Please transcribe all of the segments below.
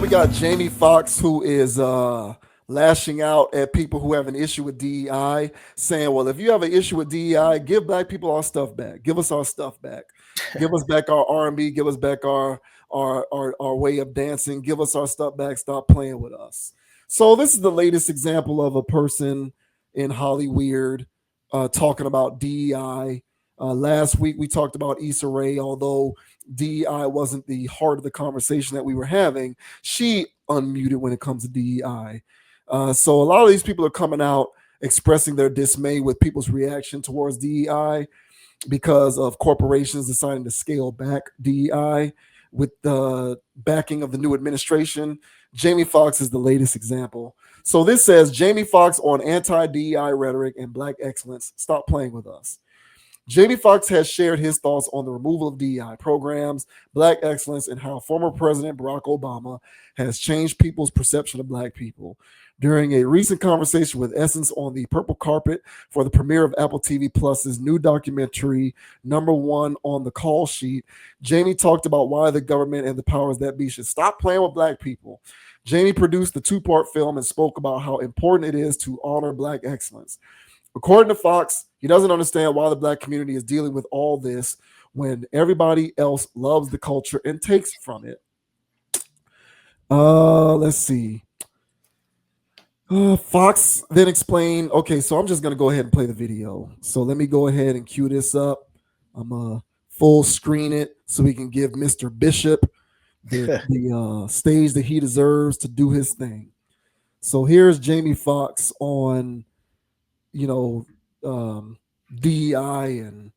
we got Jamie Foxx, who is lashing out at people who have an issue with DEI, saying, well, if you have an issue with DEI, give black people our stuff back. Give us our stuff back. Give us back our R&B. Give us back our way of dancing. Give us our stuff back. Stop playing with us. So this is the latest example of a person in Hollywood talking about DEI. Last week we talked about Issa Rae, although DEI wasn't the heart of the conversation that we were having. She unmuted when it comes to DEI. So a lot of these people are coming out expressing their dismay with people's reaction towards DEI because of corporations deciding to scale back DEI with the backing of the new administration. Jamie Foxx is the latest example. So this says Jamie Foxx on anti-DEI rhetoric and black excellence. Stop playing with us. Jamie Foxx has shared his thoughts on the removal of DEI programs, black excellence, and how former President Barack Obama has changed people's perception of black people. During a recent conversation with Essence on the purple carpet for the premiere of Apple TV Plus's new documentary, #1 on the call sheet, Jamie talked about why the government and the powers that be should stop playing with black people. Jamie produced the two-part film and spoke about how important it is to honor black excellence. According to Fox, he doesn't understand why the black community is dealing with all this when everybody else loves the culture and takes from it. Let's see. Fox then explained, okay, so I'm just going to go ahead and play the video. So let me go ahead and cue this up. I'm going to full screen it so we can give Mr. Bishop the stage that he deserves to do his thing. So here's Jamie Foxx on DEI and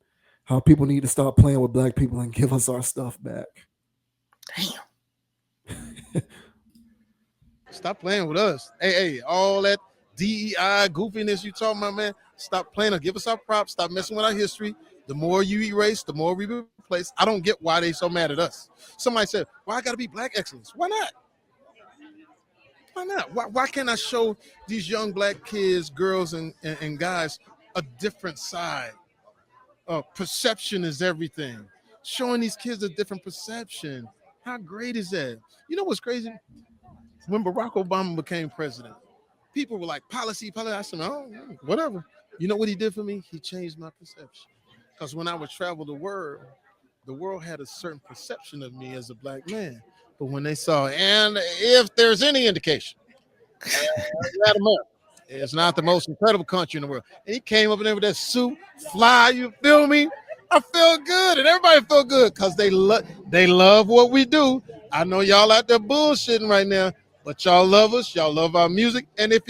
how people need to stop playing with black people and give us our stuff back. Damn. Stop playing with us. Hey, all that DEI goofiness you talking about, man, stop playing. Give us our props. Stop messing with our history. The more you erase, the more we replace. I don't get why they so mad at us. Somebody said, why I got to be black excellence? Why not? Why not? Why can't I show these young black kids, girls, and guys a different side? Perception is everything. Showing these kids a different perception. How great is that? You know what's crazy? When Barack Obama became president, people were like, policy. I said, oh, whatever. You know what he did for me? He changed my perception. Because when I would travel the world had a certain perception of me as a black man. But when they saw, and if there's any indication, it's not the most incredible country in the world. And he came up in there with that suit, fly, you feel me? I felt good, and everybody felt good because they love what we do. I know y'all out there bullshitting right now, but y'all love us. Y'all love our music. And if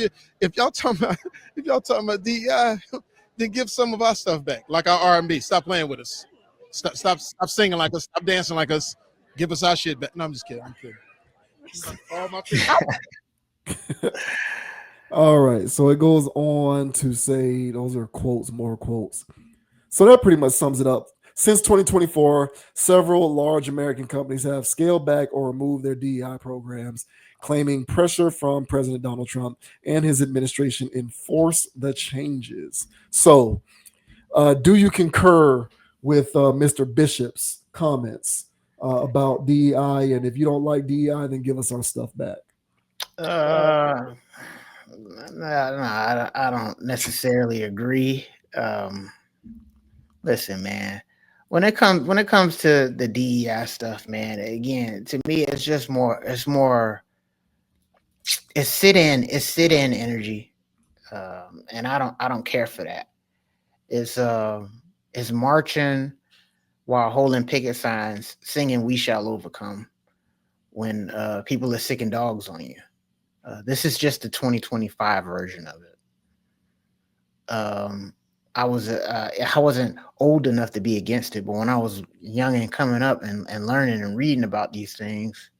y'all talking about DEI, then give some of our stuff back, like our R&B. Stop playing with us. Stop singing like us. Stop dancing like us. Give us our shit back. No, I'm just kidding. I'm kidding. All right. So it goes on to say, those are quotes, more quotes. So that pretty much sums it up. Since 2024, several large American companies have scaled back or removed their DEI programs, claiming pressure from President Donald Trump and his administration enforce the changes. So, do you concur with Mr. Bishop's comments about DEI? And if you don't like DEI, then give us our stuff back. No, I don't necessarily agree. Listen, man. When it comes to the DEI stuff, man, again, to me, it's sit-in energy, and I don't care for that. It's marching while holding picket signs, singing "We Shall Overcome" when people are sicking dogs on you. This is just the 2025 version of it. I wasn't old enough to be against it, but when I was young and coming up and learning and reading about these things,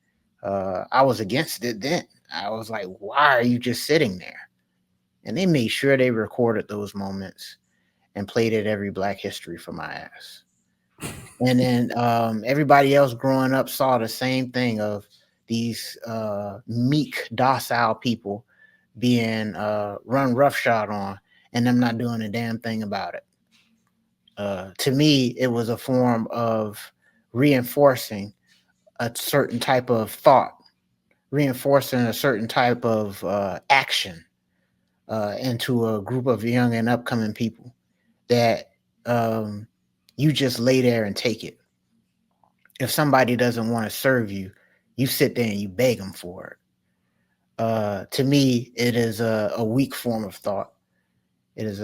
I was against it then. I was like, why are you just sitting there? And they made sure they recorded those moments and played it every Black History for my ass. And then everybody else growing up saw the same thing of these meek, docile people being run roughshod on and them not doing a damn thing about it. To me, it was a form of reinforcing a certain type of thought reinforcing a certain type of action into a group of young and upcoming people that um, you just lay there and take it. If somebody doesn't want to serve you, you sit there and you beg them for it. To me, it is a weak form of thought. It is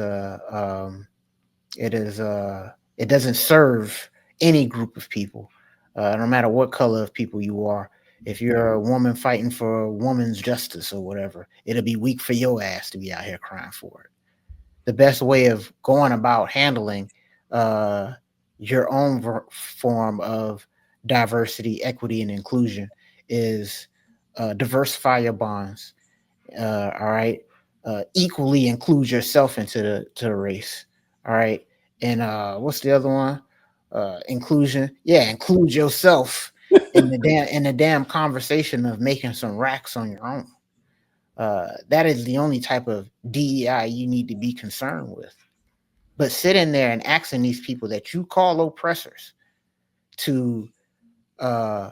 it doesn't serve any group of people, no matter what color of people you are. If you're a woman fighting for a woman's justice or whatever, it'll be weak for your ass to be out here crying for it. The best way of going about handling uh, your own form of diversity, equity, and inclusion is diversify your bonds. All right, equally include yourself into the race. All right, and what's the other one? Inclusion. Yeah, include yourself in the damn conversation of making some racks on your own. That is the only type of DEI you need to be concerned with. But sitting there and asking these people that you call oppressors to uh,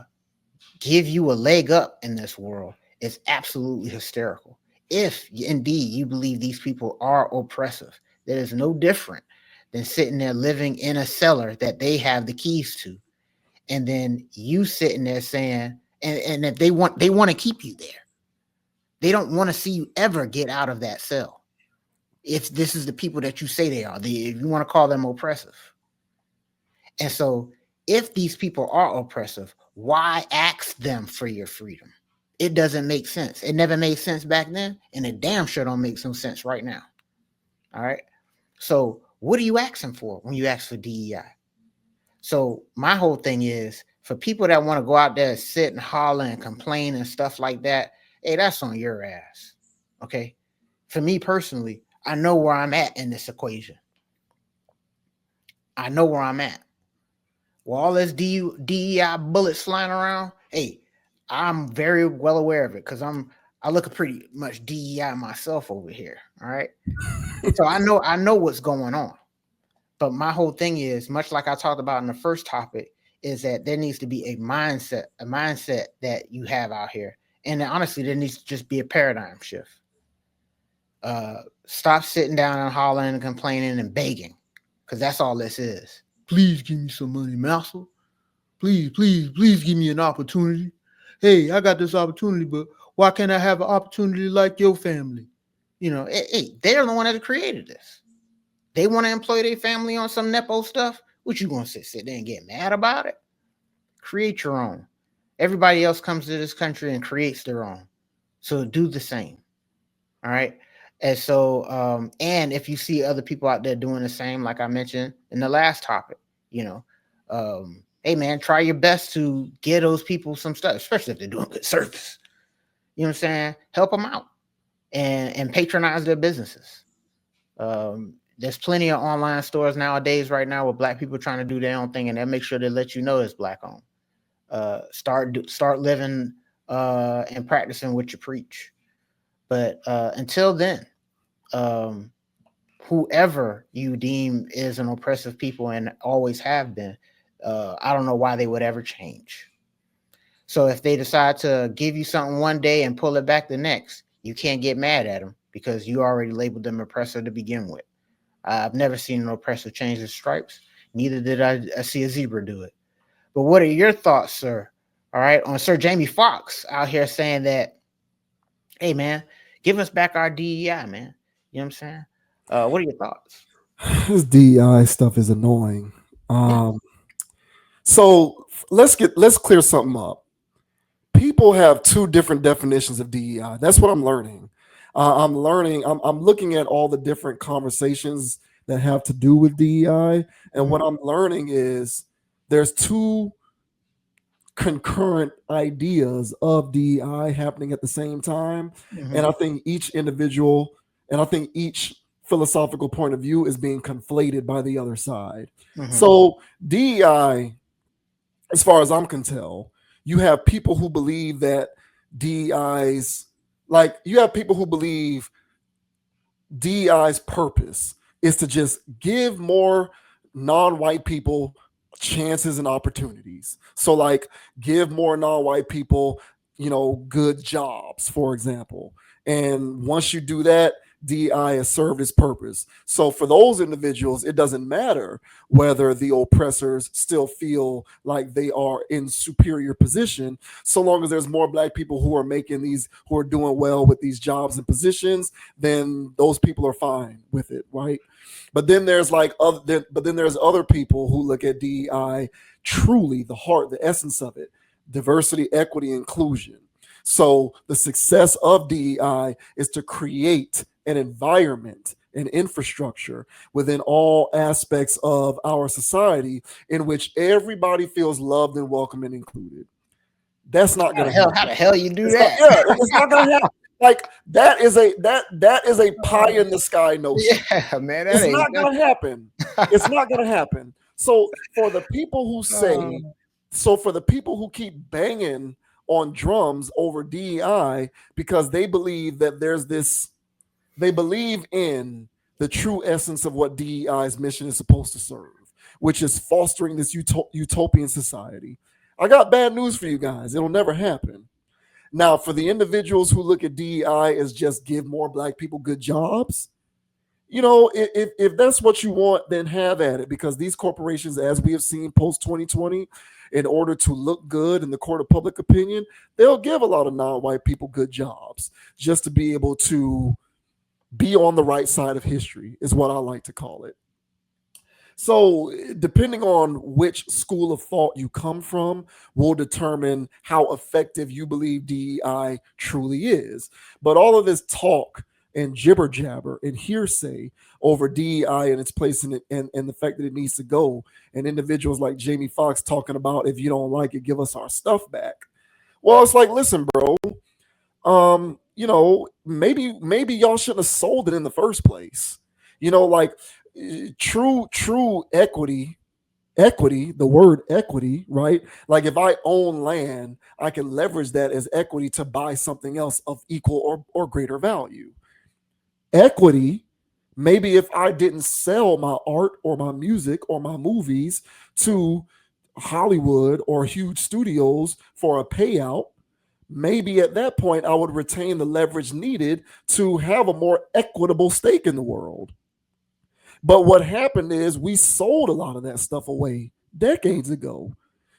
give you a leg up in this world is absolutely hysterical. If indeed you believe these people are oppressive, that is no different than sitting there living in a cellar that they have the keys to, and then you sitting there saying, and if they want to keep you there, they don't want to see you ever get out of that cell. If this is the people that you say they are, if you want to call them oppressive. And so, if these people are oppressive, why ask them for your freedom? It doesn't make sense. It never made sense back then, and it damn sure don't make some sense right now. All right. So, what are you asking for when you ask for DEI? So, my whole thing is for people that want to go out there and sit and holler and complain and stuff like that. Hey, that's on your ass. Okay. For me personally, I know where I'm at in this equation. I know where I'm at. With all this DEI bullets flying around, hey, I'm very well aware of it because I look pretty much DEI myself over here. All right. So I know what's going on. But my whole thing is, much like I talked about in the first topic, is that there needs to be a mindset that you have out here. And honestly, there needs to just be a paradigm shift. Stop sitting down and hollering and complaining and begging, because that's all this is. Please give me some money, master. Please, please, please give me an opportunity. Hey, I got this opportunity, but why can't I have an opportunity like your family? You know, hey, they're the one that created this. They want to employ their family on some nepo stuff. What you gonna sit there and get mad about it? Create your own. Everybody else comes to this country and creates their own. So do the same. All right. And so, and if you see other people out there doing the same, like I mentioned in the last topic, you know, hey man, try your best to get those people some stuff, especially if they're doing good service. You know what I'm saying? Help them out and patronize their businesses. There's plenty of online stores nowadays, right now, with black people trying to do their own thing, and they make sure they let you know it's black owned. Start living and practicing what you preach. But until then, um, whoever you deem is an oppressive people and always have been, I don't know why they would ever change. So if they decide to give you something one day and pull it back the next, you can't get mad at them because you already labeled them oppressor to begin with. I've never seen an oppressor change his stripes. Neither did I see a zebra do it. But what are your thoughts, sir? All right, on Sir Jamie Foxx out here saying that, hey man, give us back our DEI, man. You know what I'm saying? What are your thoughts? This DEI stuff is annoying. Yeah. So let's clear something up. People have two different definitions of DEI. That's what I'm learning. I'm learning. I'm looking at all the different conversations that have to do with DEI, and what I'm learning is there's two concurrent ideas of DEI happening at the same time, and Mm-hmm. I think each individual and I think each philosophical point of view is being conflated by the other side. Mm-hmm. So DEI, as far as I'm can tell, you have people who believe that DEI's like you have people who believe DEI's purpose is to just give more non-white people chances and opportunities. So like give more non-white people good jobs, for example. And once you do that, DEI has served its purpose. So for those individuals, it doesn't matter whether the oppressors still feel like they are in superior position, so long as there's more black people who are doing well with these jobs and positions, then those people are fine with it, right? But then there's other people who look at DEI truly the heart, the essence of it: diversity, equity, inclusion. So the success of DEI is to create an environment, an infrastructure within all aspects of our society in which everybody feels loved and welcome and included. That's not going to happen. How the hell you do It's that? it's not going to happen. Like that is a pie in the sky notion. Yeah, man, that It's ain't not going to happen. It's not going to happen. So for the people who say, for the people who keep banging on drums over DEI because they believe that they believe in the true essence of what DEI's mission is supposed to serve, which is fostering this utopian society. I got bad news for you guys. It'll never happen. Now, for the individuals who look at DEI as just give more black people good jobs, if that's what you want, then have at it, because these corporations, as we have seen post 2020, in order to look good in the court of public opinion, they'll give a lot of non-white people good jobs just to be able to be on the right side of history, is what I like to call it. So, depending on which school of thought you come from, will determine how effective you believe DEI truly is. But all of this talk and jibber jabber and hearsay over DEI and its place in it, and the fact that it needs to go, and individuals like Jamie Foxx talking about, if you don't like it, give us our stuff back. Well, it's like, listen, bro, maybe y'all shouldn't have sold it in the first place. Like true equity, the word equity, right? Like if I own land, I can leverage that as equity to buy something else of equal or greater value. Equity, maybe if I didn't sell my art or my music or my movies to Hollywood or huge studios for a payout, maybe at that point I would retain the leverage needed to have a more equitable stake in the world. But what happened is we sold a lot of that stuff away decades ago.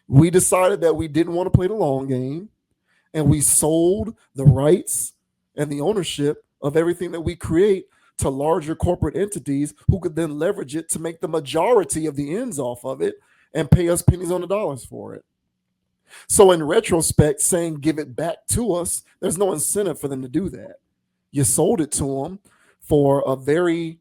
We decided that we didn't want to play the long game, and we sold the rights and the ownership of everything that we create to larger corporate entities who could then leverage it to make the majority of the ends off of it and pay us pennies on the dollars for it. So in retrospect, saying give it back to us, there's no incentive for them to do that. You sold it to them for a very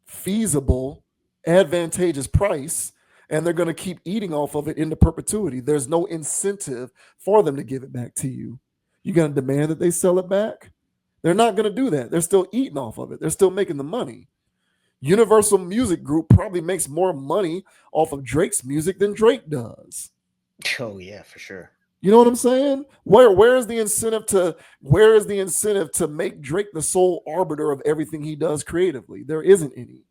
feasible, advantageous price, and they're going to keep eating off of it into perpetuity. There's no incentive for them to give it back to you. You're going to demand that they sell it back? They're not going to do that. They're still eating off of it. They're still making the money. Universal Music Group probably makes more money off of Drake's music than Drake does. Oh yeah, for sure. You know what I'm saying? Where is the incentive to make Drake the sole arbiter of everything he does creatively? There isn't any.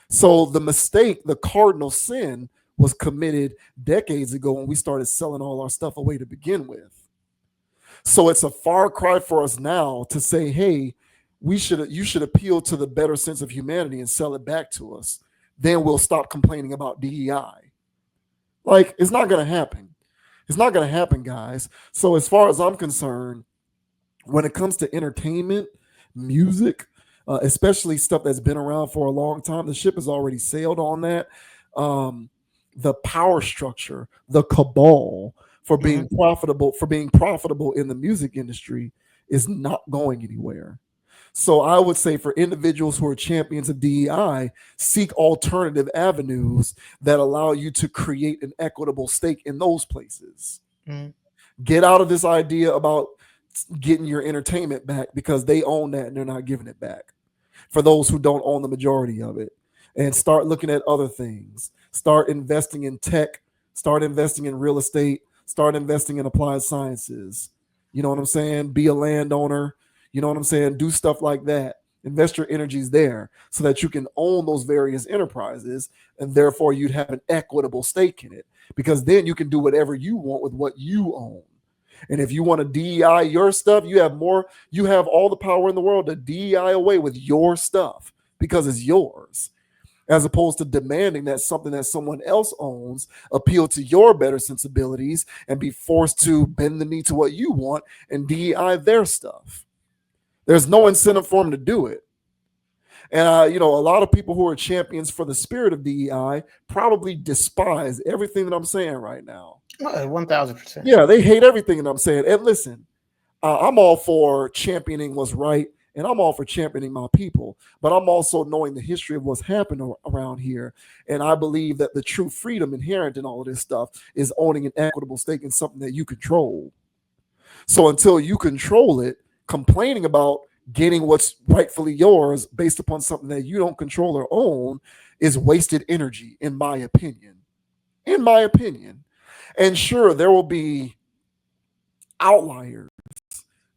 So the mistake, the cardinal sin, was committed decades ago when we started selling all our stuff away to begin with. So it's a far cry for us now to say, hey, you should appeal to the better sense of humanity and sell it back to us. Then we'll stop complaining about DEI. Like, it's not going to happen. It's not going to happen, guys. So as far as I'm concerned, when it comes to entertainment, music, especially stuff that's been around for a long time, the ship has already sailed on that. The power structure, the cabal for being profitable in the music industry is not going anywhere. So I would say for individuals who are champions of DEI, seek alternative avenues that allow you to create an equitable stake in those places. Mhm. Get out of this idea about getting your entertainment back because they own that and they're not giving it back. For those who don't own the majority of it, and start looking at other things. Start investing in tech, start investing in real estate, start investing in applied sciences. You know what I'm saying? Be a landowner. You know what I'm saying? Do stuff like that. Invest your energies there so that you can own those various enterprises, and therefore you'd have an equitable stake in it, because then you can do whatever you want with what you own. And if you want to DEI your stuff, you have all the power in the world to DEI away with your stuff because it's yours, as opposed to demanding that something that someone else owns appeal to your better sensibilities and be forced to bend the knee to what you want and DEI their stuff. There's no incentive for them to do it. And a lot of people who are champions for the spirit of DEI probably despise everything that I'm saying right now. 1,000%. Yeah, they hate everything that I'm saying. And listen, I'm all for championing what's right, and I'm all for championing my people. But I'm also knowing the history of what's happened around here, and I believe that the true freedom inherent in all of this stuff is owning an equitable stake in something that you control. So until you control it, complaining about getting what's rightfully yours based upon something that you don't control or own is wasted energy, in my opinion. In my opinion. And sure, there will be outliers.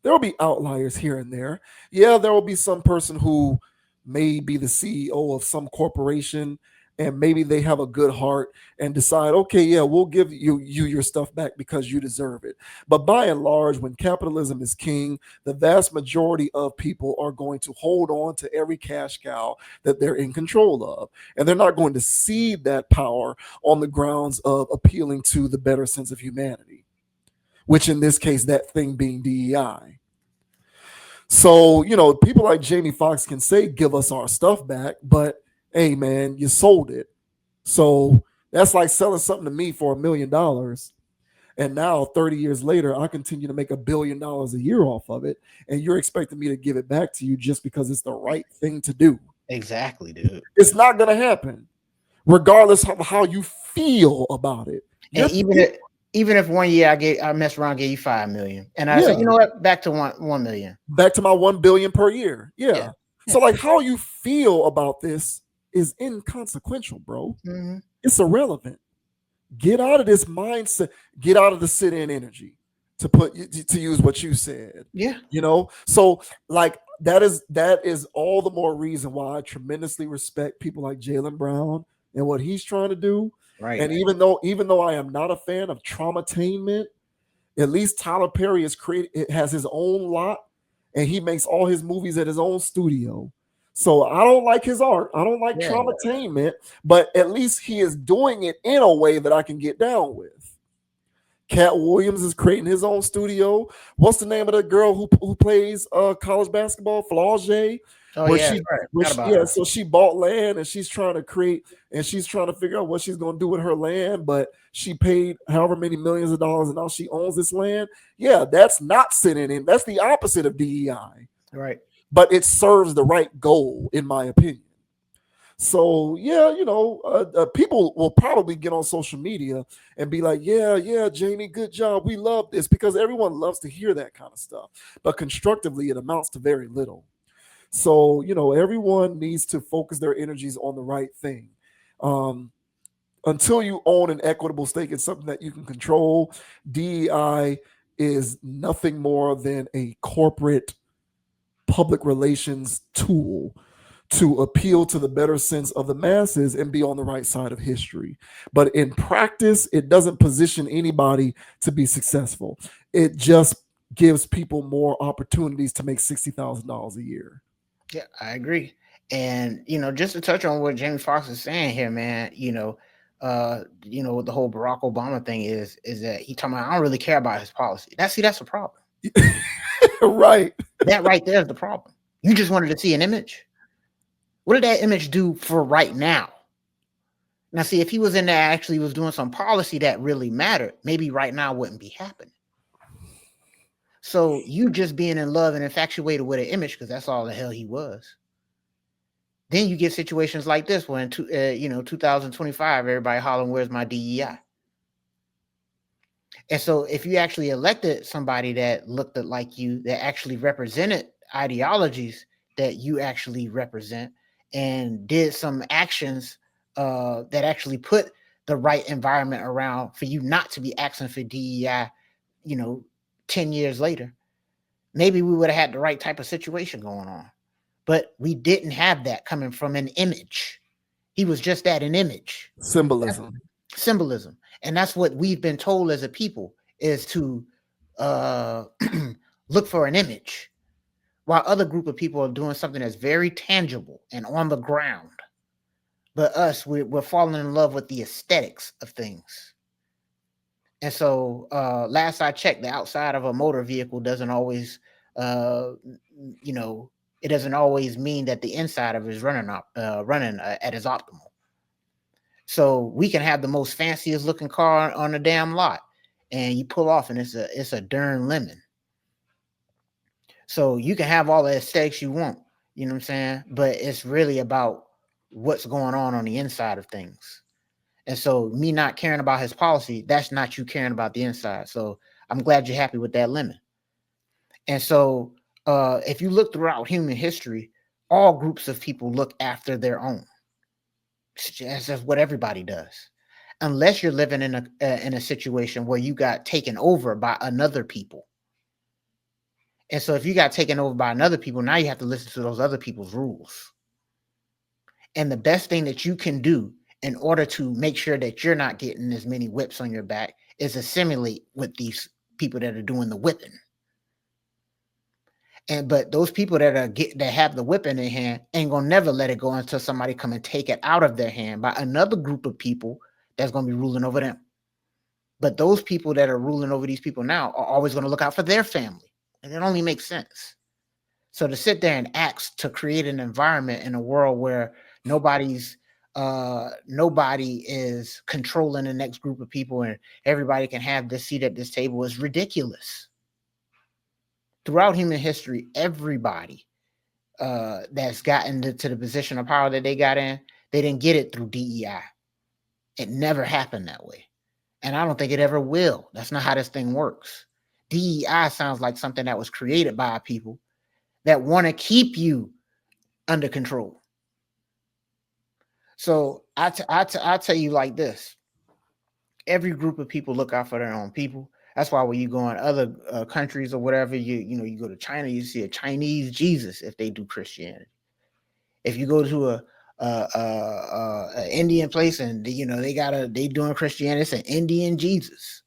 There will be outliers here and there. Yeah, there will be some person who may be the CEO of some corporation and maybe they have a good heart and decide, okay, yeah, we'll give you your stuff back because you deserve it. But by and large, when capitalism is king, the vast majority of people are going to hold on to every cash cow that they're in control of. And they're not going to cede that power on the grounds of appealing to the better sense of humanity, which in this case, that thing being DEI. So, people like Jamie Foxx can say, give us our stuff back, but hey, man, you sold it. So that's like selling something to me for $1 million. And now 30 years later, I continue to make $1 billion a year off of it. And you're expecting me to give it back to you just because it's the right thing to do. Exactly, dude. It's not going to happen, regardless of how you feel about it. And even if 1 year I messed around, gave you $5 million, and I said, you know what, back to 1 million, back to my 1 billion per year. Yeah. So like how you feel about this is inconsequential, bro. Mm-hmm. It's irrelevant. Get out of this mindset. Get out of the sit-in energy, to use what you said. Yeah. So like that is all the more reason why I tremendously respect people like Jaylen Brown and what he's trying to do. Right. And even though I am not a fan of traumatainment, at least Tyler Perry has his own lot, and he makes all his movies at his own studio. So I don't like his art. I don't like traumatainment, but at least he is doing it in a way that I can get down with. Cat Williams is creating his own studio. What's the name of the girl who plays college basketball? Flaugier. So she bought land and she's trying to create and she's trying to figure out what she's going to do with her land, but she paid however many millions of dollars and now she owns this land. Yeah, that's not sitting in. That's the opposite of DEI. Right. But it serves the right goal, in my opinion. So, yeah, people will probably get on social media and be like, yeah, Jamie, good job. We love this, because everyone loves to hear that kind of stuff. But constructively, it amounts to very little. So, everyone needs to focus their energies on the right thing. Until you own an equitable stake in something that you can control, DEI is nothing more than a corporate public relations tool to appeal to the better sense of the masses and be on the right side of history. But in practice, it doesn't position anybody to be successful. It just gives people more opportunities to make $60,000 a year. Yeah, I agree. And, just to touch on what Jamie Foxx is saying here, man, what the whole Barack Obama thing is that he talking about, I don't really care about his policy. That's a problem. Right. That right there is the problem. You just wanted to see an image. What did that image do for right now? Now, see, if he was in there actually was doing some policy that really mattered, maybe right now wouldn't be happening. So you just being in love and infatuated with an image, because that's all the hell he was. Then you get situations like this where in 2025, everybody hollering, where's my DEI? And so if you actually elected somebody that looked like you, that actually represented ideologies that you actually represent, and did some actions that actually put the right environment around for you not to be asking for DEI, 10 years later, maybe we would have had the right type of situation going on. But we didn't have that coming from an image. He was just that, an image. Symbolism. And that's what we've been told as a people, is to uh, look for an image, while other group of people are doing something that's very tangible and on the ground. But us, we're falling in love with the aesthetics of things. And so, last I checked, the outside of a motor vehicle doesn't always, uh, you know, it doesn't always mean that the inside of it is running at its optimal. So we can have the most fanciest looking car on the damn lot, and you pull off, and it's a darn lemon. So you can have all the aesthetics you want, you know what I'm saying? But it's really about what's going on the inside of things. And so me not caring about his policy, that's not you caring about the inside. So I'm glad you're happy with that lemon. And so if you look throughout human history, all groups of people look after their own. That's what everybody does. Unless you're living in a situation where you got taken over by another people. And so if you got taken over by another people, now you have to listen to those other people's rules. And the best thing that you can do in order to make sure that you're not getting as many whips on your back is assimilate with these people that are doing the whipping. But those people that have the whip in their hand ain't gonna never let it go until somebody come and take it out of their hand by another group of people that's gonna be ruling over them. But those people that are ruling over these people now are always gonna look out for their family, and it only makes sense. So to sit there and ask to create an environment in a world where nobody is controlling the next group of people and everybody can have this seat at this table is ridiculous. Throughout human history, everybody that's gotten to the position of power that they got in, they didn't get it through DEI. It never happened that way. And I don't think it ever will. That's not how this thing works. DEI sounds like something that was created by people that want to keep you under control. So I tell you like this. Every group of people look out for their own people. That's why when you go in other countries or whatever, you go to China, you see a Chinese Jesus if they do Christianity. If you go to a Indian place and they doing Christianity, it's an Indian Jesus.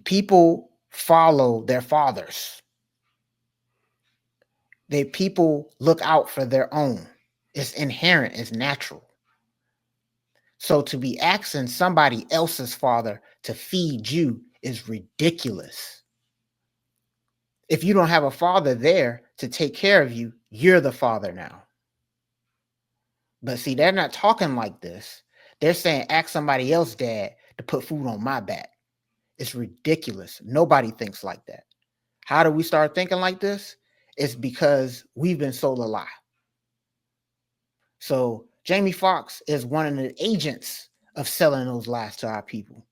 People follow their fathers. People look out for their own. It's inherent, it's natural. So to be asking somebody else's father to feed you is ridiculous. If you don't have a father there to take care of you, you're the father now. But see, they're not talking like this. They're saying, ask somebody else, dad, to put food on my back. It's ridiculous. Nobody thinks like that. How do we start thinking like this? It's because we've been sold a lie. So Jamie Foxx is one of the agents of selling those lies to our people.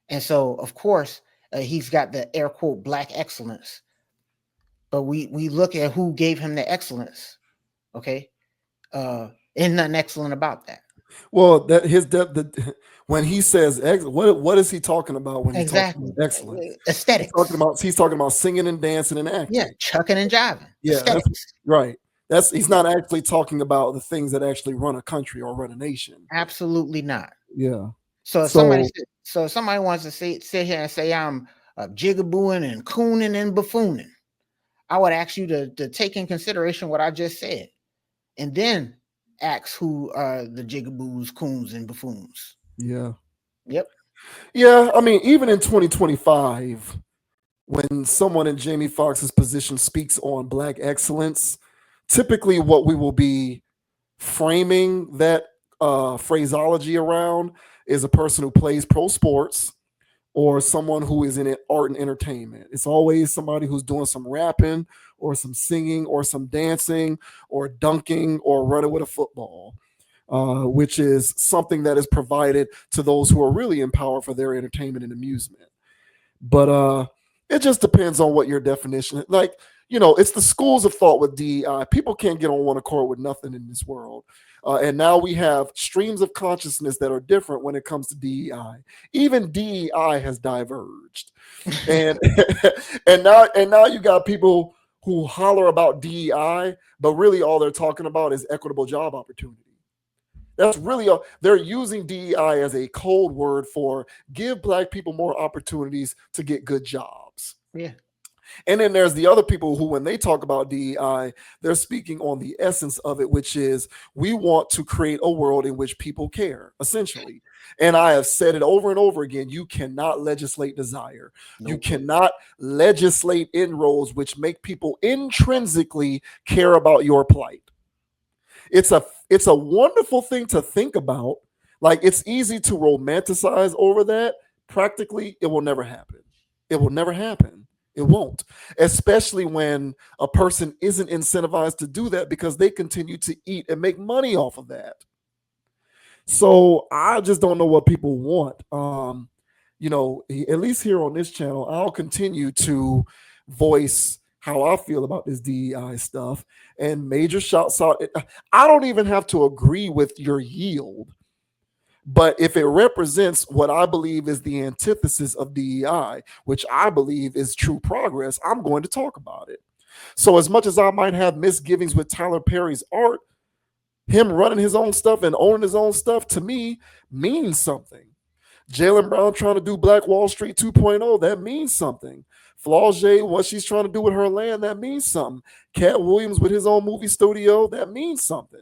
And so, of course, he's got the air quote black excellence. But we look at who gave him the excellence. Okay. Ain't nothing excellent about that. Well, when he says what is he talking about when he's talking about excellence? Aesthetics. He's talking about singing and dancing and acting. Yeah, chucking and jiving. Yeah, right. He's not actually talking about the things that actually run a country or run a nation. Absolutely not. Yeah. So if somebody wants to sit here and say I'm jigabooing and cooning and buffooning, I would ask you to take in consideration what I just said, and then ask who are the jigaboos, coons, and buffoons. Yeah. Yep. Yeah. I mean, even in 2025, when someone in Jamie Foxx's position speaks on black excellence, typically what we will be framing that phraseology around is a person who plays pro sports or someone who is in art and entertainment. It's always somebody who's doing some rapping or some singing or some dancing or dunking or running with a football, which is something that is provided to those who are really in power for their entertainment and amusement. But it just depends on what your definition is. Like, it's the schools of thought with DEI. People can't get on one accord with nothing in this world. And now we have streams of consciousness that are different when it comes to DEI. Even DEI has diverged. And and now you got people who holler about DEI, but really all they're talking about is equitable job opportunity. That's really they're using DEI as a code word for give black people more opportunities to get good jobs. Yeah. And then there's the other people who, when they talk about DEI, they're speaking on the essence of it, which is we want to create a world in which people care, essentially. And I have said it over and over again, you cannot legislate desire. You Nope. cannot legislate inroads which make people intrinsically care about your plight. It's a wonderful thing to think about. Like, it's easy to romanticize over that. Practically, it will never happen. It will never happen. It won't, especially when a person isn't incentivized to do that because they continue to eat and make money off of that. So I just don't know what people want. At least here on this channel, I'll continue to voice how I feel about this DEI stuff, and major shouts out. I don't even have to agree with your yield, but if it represents what I believe is the antithesis of DEI, which I believe is true progress, I'm going to talk about it. So as much as I might have misgivings with Tyler Perry's art, him running his own stuff and owning his own stuff, to me, means something. Jaylen Brown trying to do Black Wall Street 2.0, that means something. Flau'jae, what she's trying to do with her land, that means something. Cat Williams with his own movie studio, that means something.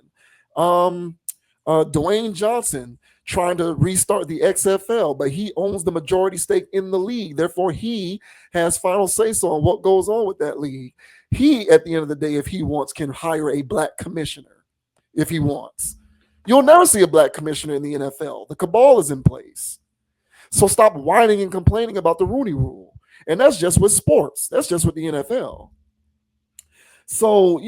Dwayne Johnson trying to restart the XFL, but he owns the majority stake in the league. Therefore, he has final say-so on what goes on with that league. He, at the end of the day, if he wants, can hire a black commissioner if he wants. You'll never see a black commissioner in the NFL. The cabal is in place. So stop whining and complaining about the Rooney Rule. And that's just with sports. That's just with the NFL. So,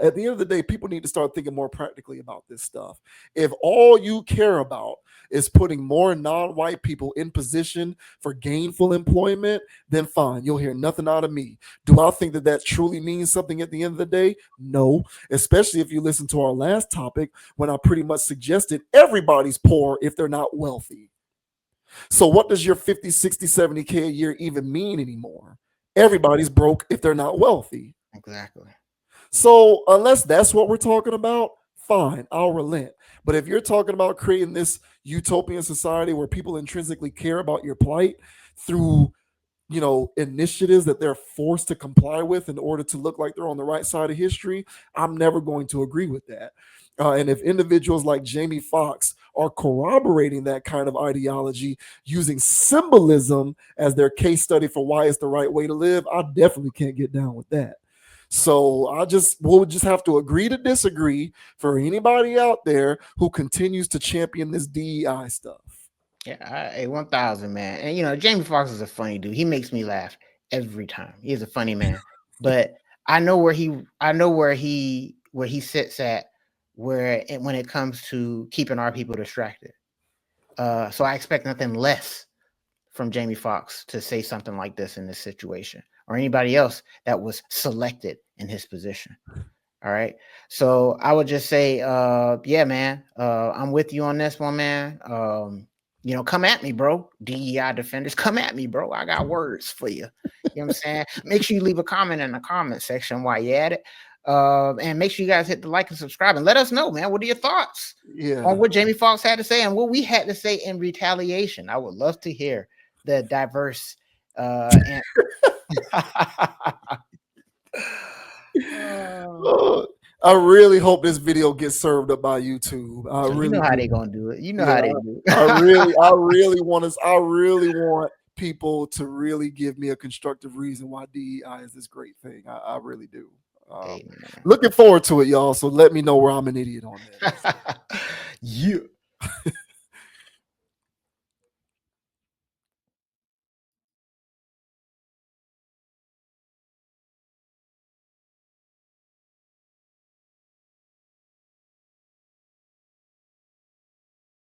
at the end of the day, people need to start thinking more practically about this stuff. If all you care about is putting more non-white people in position for gainful employment, then fine, you'll hear nothing out of me. Do I think that truly means something at the end of the day? No, especially if you listen to our last topic when I pretty much suggested everybody's poor if they're not wealthy. So what does your 50, 60, 70K a year even mean anymore? Everybody's broke if they're not wealthy. Exactly. So unless that's what we're talking about, fine, I'll relent. But if you're talking about creating this utopian society where people intrinsically care about your plight through, initiatives that they're forced to comply with in order to look like they're on the right side of history, I'm never going to agree with that. And if individuals like Jamie Foxx are corroborating that kind of ideology using symbolism as their case study for why it's the right way to live, I definitely can't get down with that. So we'll just have to agree to disagree for anybody out there who continues to champion this DEI stuff. Yeah, 1,000, man. And Jamie Foxx is a funny dude. He makes me laugh every time. He's a funny man. But I know where he sits at when it comes to keeping our people distracted. So I expect nothing less from Jamie Foxx to say something like this in this situation, or anybody else that was selected in his position. All right. So I would just say, yeah, man, I'm with you on this one, man. Come at me, bro. DEI defenders, come at me, bro. I got words for you. You know what I'm saying? Make sure you leave a comment in the comment section while you're at it. And make sure you guys hit the like and subscribe and let us know, man. What are your thoughts on what Jamie Foxx had to say and what we had to say in retaliation? I would love to hear the diverse I really hope this video gets served up by YouTube. You know how they gonna do it. You know how they do it. I really want people to really give me a constructive reason why DEI is this great thing. I really do. Looking forward to it, y'all. So let me know where I'm an idiot on that. Yeah.